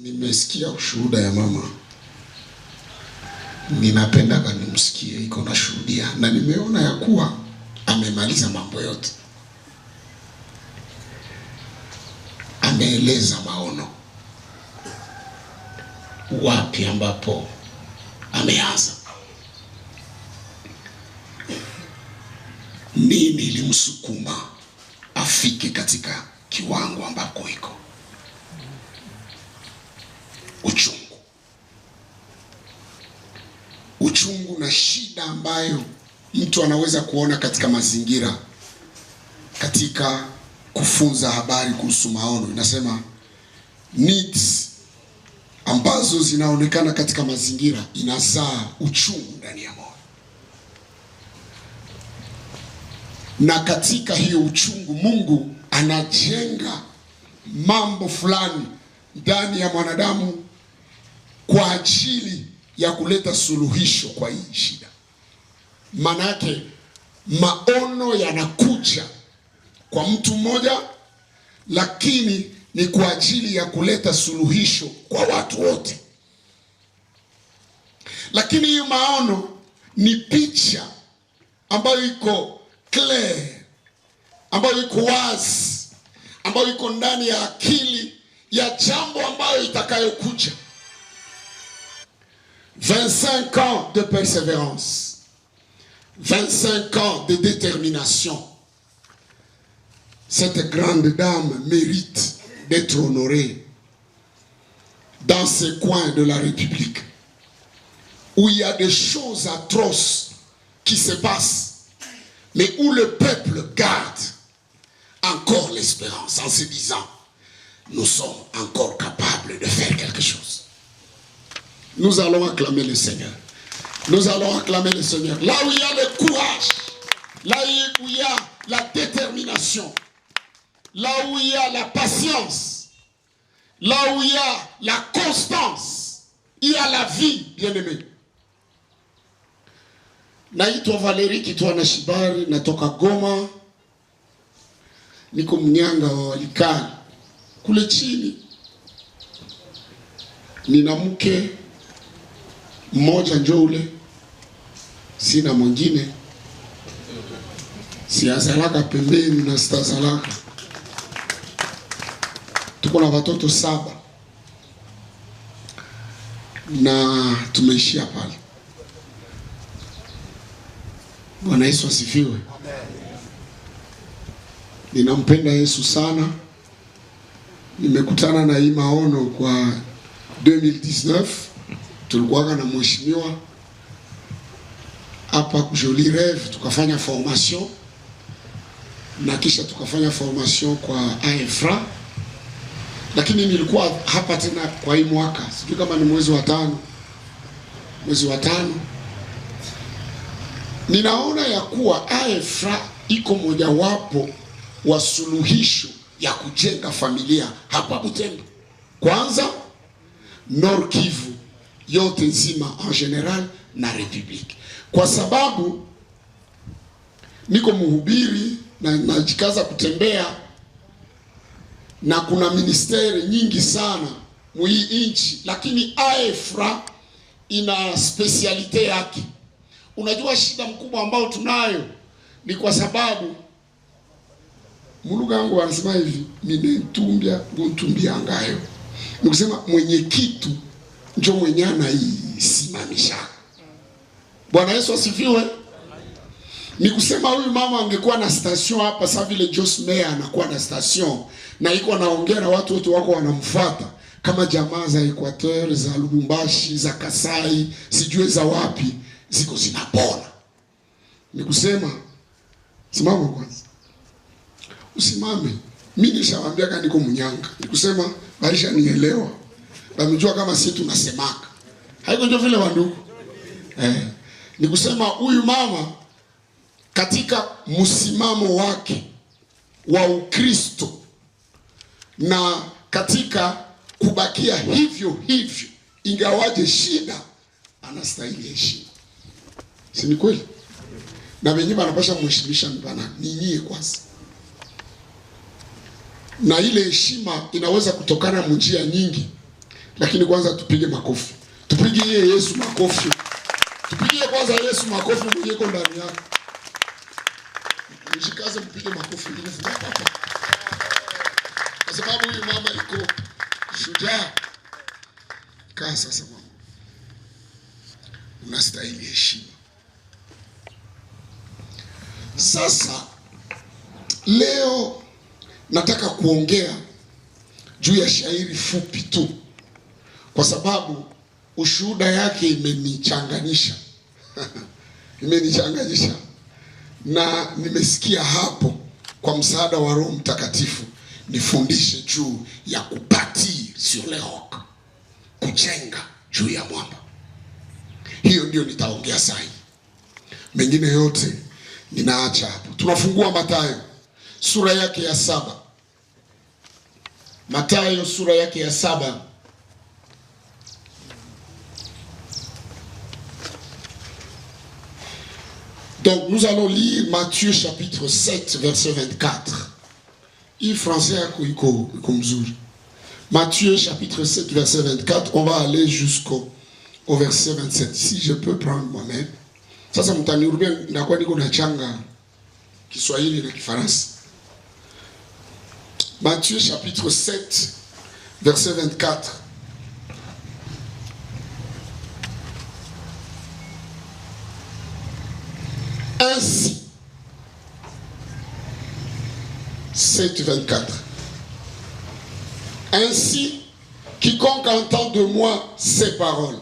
Nimesikia ushuhuda ya mama, ninapenda kanimsikie iko na shuhudia, na nimeona ya kuwa amemaliza mambo yote. Ameeleza maono wapi ambapo ameanza, nini ilimsukuma afike katika kiwango ambako iko. Uchungu na shida ambayo mtu anaweza kuona katika mazingira, katika kufunza habari kuhusu maono. Inasema needs ambazo zinaonekana katika mazingira inazaa uchungu ndani ya moyo, na katika hiyo uchungu Mungu anajenga mambo fulani ndani ya mwanadamu kwa ajili ya kuleta suluhisho kwa hii shida. Maana yake maono yanakuja kwa mtu mmoja, lakini ni kwa ajili ya kuleta suluhisho kwa watu wote. Lakini hiyo maono ni picha ambayo iko clear, ambayo iko wazi, ambayo iko ndani ya akili ya jambo ambayo itakayokuja. 25 ans de persévérance, 25 ans de détermination. Cette grande dame mérite d'être honorée dans ces coins de la République où il y a des choses atroces qui se passent, mais où le peuple garde encore l'espérance en se disant nous sommes encore capables de faire quelque chose. Nous allons acclamer le Seigneur. Nous allons acclamer le Seigneur. Là où il y a le courage, là où il y a la détermination, là où il y a la patience, là où il y a la constance, il y a la vie, bien-aimé. Naitwa Valeri Kitwana Shibari, natoka Goma. Niko mnyanga wa Walikali. Kule chini nina mke mmoja njo ule, sina mwingine. Siazalaka pembeni na sitazalaka. Tuko na watoto 7 na tumeishia pale. Bwana Yesu asifiwe. Ninampenda Yesu sana. Nimekutana na hii maono kwa 2019. Tulikuwa na mheshimiwa hapa Joli Rêve, tukafanya formation na kisha tukafanya formation kwa AEFRA. Lakini nilikuwa hapa tena kwa hii mwaka, sijui kama ni mwezi wa 5. Mwezi wa 5 ninaona ya kuwa AEFRA iko mojawapo wa suluhisho ya kujenga familia hapa Butembo. Kwanza Nord Kivu yote nzima en general na Republique. Kwa sababu niko mhubiri na najikaza kutembea, na kuna ministeri nyingi sana mwi nchi, lakini AEFRA ina specialite yake. Unajua shida mkubwa ambao tunayo ni kwa sababu muluga wangu wanasema hivi, ninentumbia guntumbia ngayo. Ni kusema mwenye kitu njo mwenye anaisimamisha. Bwana Yesu asifiwe. Ni kusema huyu mama angekuwa na station hapa sasa vile Jos Meya anakuwa na station na iko anaongea na watu wote wako wanamfuata, kama jamaa za Equateur, za Lubumbashi, za Kasai, sijue za wapi, ziko zinapona. Ni kusema simama kwanza. Usimame. Mimi nishawaambia kama niko mnyanga. Ni kusema baisha nielewa. Bamejua kama sisi tunasemaka. Haiko ndio vile wandugu. Ni kusema huyu mama katika msimamo wake wa Ukristo na katika kubakia hivyo hivyo ingawaje shida, anastahili heshima. Si ni kweli? Na wenyewe wanapasha mheshimisha mbana ninyie kwanza. Na ile heshima inaweza kutokana njia nyingi, Lakini kwanza tupige makofi. Tupigie Yesu makofi. Tupigie kwanza Yesu makofi mwenye iko ndani yako. Mshikaze mpige makofi nguvu hapa. Kwa sababu huyu mama iko shujaa. Kaa sasa mama. Unastahili heshima. Sasa leo nataka kuongea juu ya shairi fupi tu, kwa sababu ushuhuda yake imenichanganyisha. Imenichanganyisha, na nimesikia hapo kwa msaada wa Roho Mtakatifu nifundishe juu ya kubati sur le roc, kujenga juu ya mwamba. Hiyo ndio nitaongea sasa. Mengine yote ninaacha hapo. Tunafungua Mathayo sura yake ya 7. Mathayo sura yake ya 7. Donc nous allons lire Matthieu chapitre 7 verset 24. Il français iko mzuri. Matthieu chapitre 7 verset 24, on va aller jusqu'au verset 27. Si je peux prendre moi-même. Sasa mtanirubia ndakuwa niko na changa Kiswahili na Kifaransa. Matthieu chapitre 7 verset 24. Ainsi, 7, 24. Ainsi, quiconque entend de moi ces paroles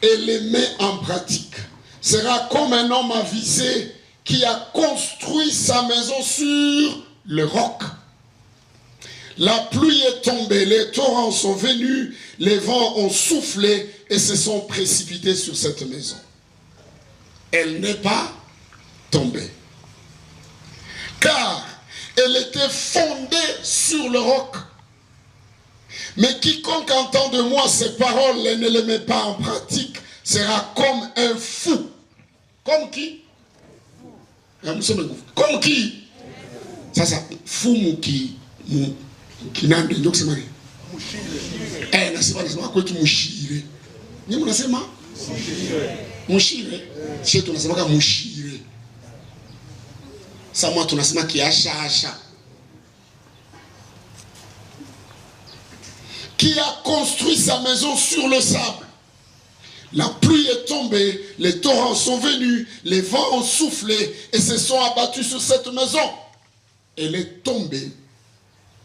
et les met en pratique sera comme un homme avisé qui a construit sa maison sur le roc. La pluie est tombée, les torrents sont venus, les vents ont soufflé et se sont précipités sur cette maison. Elle n'est pas tombée, car elle était fondée sur le roc. Mais quiconque entend de moi ces paroles et ne les met pas en pratique sera comme un fou. Comme qui? Comme qui? Ça, fou qui kinande ndio kusema nini? Mushire. Nasema kwetu mushire. Nyinyi mnasema? Mushire. Sisi tunasema kama mushire. Sasa mwa tunasema kiasha. Qui a construit sa maison sur le sable. La pluie est tombée, les torrents sont venus, les vents ont soufflé et se sont abattus sur cette maison. Elle est tombée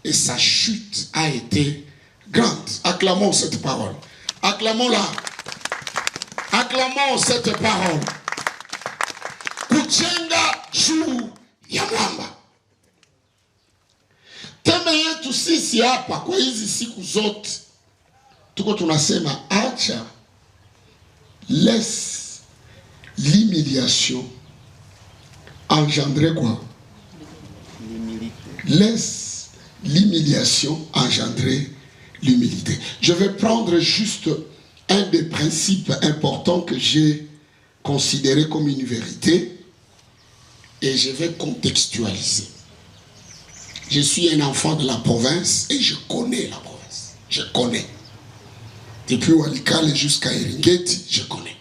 et sa chute a été grande. Acclamons cette parole. Acclamons-la. Acclamons cette parole. Kujenga juu ya mwamba. Teme yetu sisi hapa kwa hizi siku zote tuko tunasema acha, laisse l'humiliation engendrer quoi? Laisse l'humiliation engendrer l'humilité. Je vais prendre juste un des principes importants que j'ai considéré comme une vérité et je vais contextualiser. Je suis un enfant de la province et je connais la province. Je connais. Depuis Walikale jusqu'à Eringeti, je connais.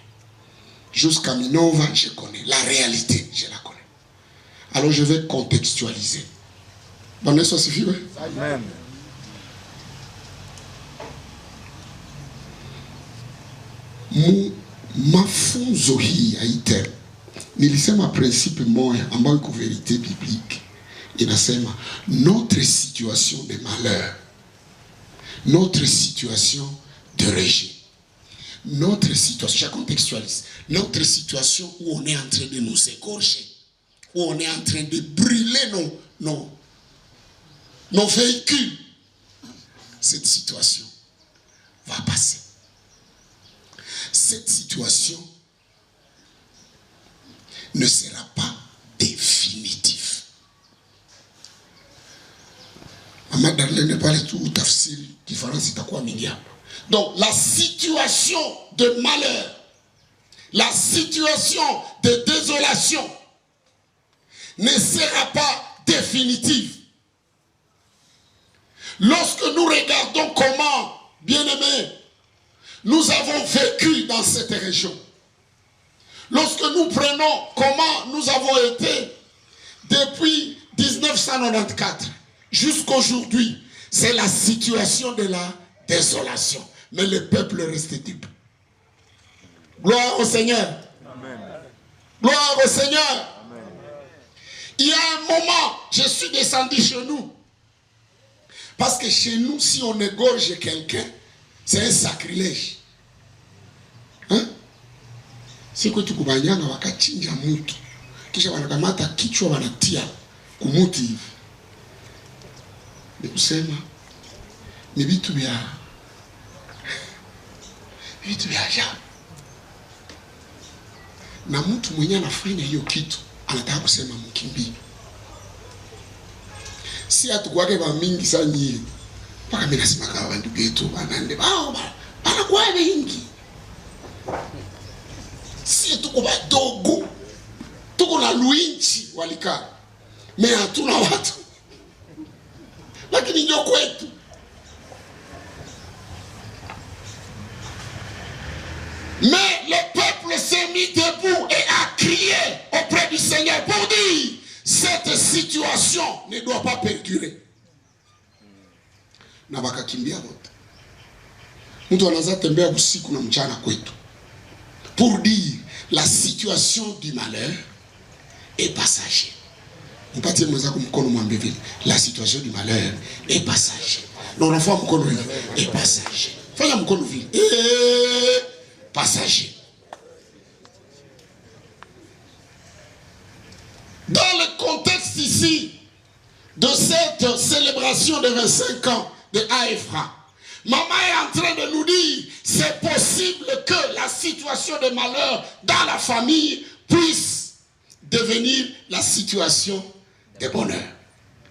Jusqu'à Minova, je connais. La réalité, je la connais. Alors je vais contextualiser. Bon, ça suffit, oui? Amen. Mafunzo hii ya item nilisema principe moja ambayo iko vérité biblique. Inasema notre situation de malheur, notre situation de rejet, notre situation, je contextualise, notre situation où on est en train de nous égorger, où on est en train de brûler nos véhicules. Cette situation va passer. Cette situation ne sera pas définitive. Donc la situation de malheur, la situation de désolation ne sera pas définitive. Lorsque nous regardons comment, bien-aimés, Nous avons vécu dans cette région. Lorsque nous prenons comment nous avons été depuis 1994 jusqu'aujourd'hui, c'est la situation de la désolation. Mais le peuple reste debout. Gloire au Seigneur. Amen. Gloire au Seigneur. Amen. Il y a un moment, je suis descendu chez nous. Parce que chez nous, si on égorge quelqu'un, c'est un sacrilège. Hein? C'est que tu kubanyanga wakachinja mtu. Kisha wanakamata kichwa wanatia kumuti hivi. Ni kusema ni vitu vya ajabu. Na mtu mwenye anafanya hiyo kitu anataka kusema mkimbie. Si atukwake ba mingi sana nyinyi. Paka mimi nasema kwa bandu betu banande bao banakuwa wengi. Si tuko badogo. Tuko na luinchi walikaa. Mais hatuna watu. Lakini ndio kwetu. Mais le peuple s'est mis debout et a crié auprès du Seigneur pour dire cette situation ne doit pas perdurer. Na wakakimbia wote. Mtu anaanza tembea usiku na mchana kwetu. Pour dire la situation du malheur est passager. Mpatie mwenzako mkono mwambie vile. La situation du malheur est passager. Na unafua mkono hivi est passager. Fanya mkono vile. Passager. Dans le contexte ici de cette célébration de 25 ans de AFRA, maman est en train de nous dire c'est possible que la situation de malheur dans la famille puisse devenir la situation de bonheur.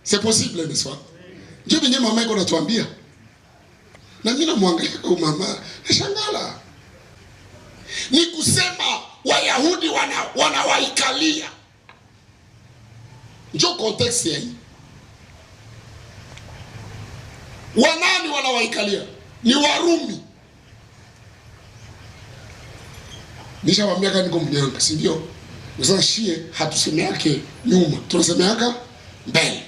C'est possible, n'est-ce pas? Dieu benye maman qu'on a tuambia. Na mimi namwangalia kwa mama, nashangala. Ni kusema Wayahudi wanawaikalia. Ndio context hii. Wanani wanawaikalia? Ni Warumi. Nishawaambia kama niko mnyanga, si ndio? Sasa shie hatusemeake nyuma, tunasemeaka mbele.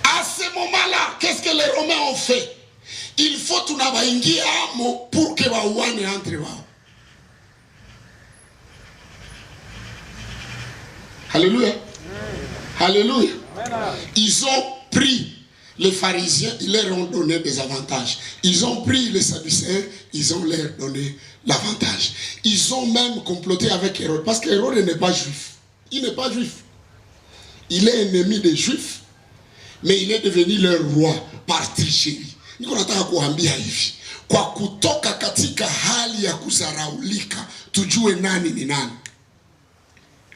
À ce moment-là, qu'est-ce que les Romains ont fait? Il faut tunabaingia amo pour que waouane entre wao. Alléluia. Alléluia. Ils ont pris les pharisiens, ils leur ont donné des avantages. Ils ont pris les sadducéens, ils ont leur donné l'avantage. Ils ont même comploté avec Hérode, parce qu'Hérode n'est pas juif. Il n'est pas juif. Il est ennemi des juifs, mais il est devenu leur roi par tricherie. Niko nataka kuambia hivi, kwa kutoka katika hali ya kuzaraulika, tujue nani ni nani.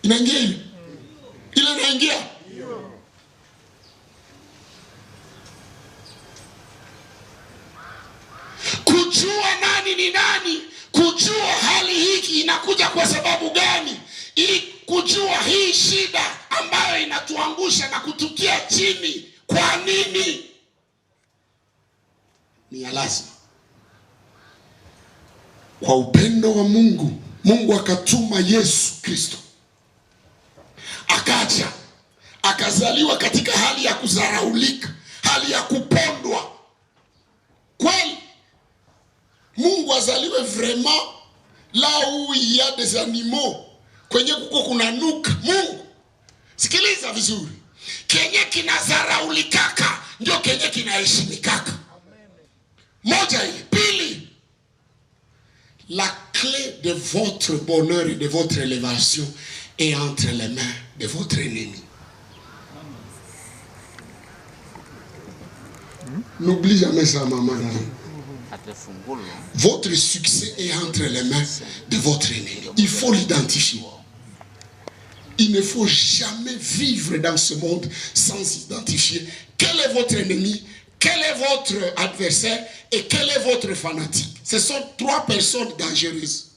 Inaingia ile? Ile inaingia? Kujua nani ni nani, kujua hali hiki inakuja kwa sababu gani, ili kujua hii shida ambayo inatuangusha na kutukia chini kwa nini, ni ya lazima. Kwa upendo wa Mungu, Mungu akatuma Yesu Kristo. Akaja, akazaliwa katika hali ya kuzaraulika, hali ya kupondwa. Kweli Mungu azaliwe vraiment là où il y a des animaux, kwenye kuko kunanuka. Mungu, sikiliza vizuri, kenye kinazaraulikaka ndio kenye kinaheshimikaka. Moja hii. Pili, la clé de votre bonheur et de votre élévation est entre les mains de votre ennemi. N'oublie jamais ça, maman. Votre succès est entre les mains de votre ennemi. Il faut l'identifier. Il ne faut jamais vivre dans ce monde sans identifier quel est votre ennemi, quel est votre adversaire et quel est votre fanatique. Ce sont trois personnes dangereuses.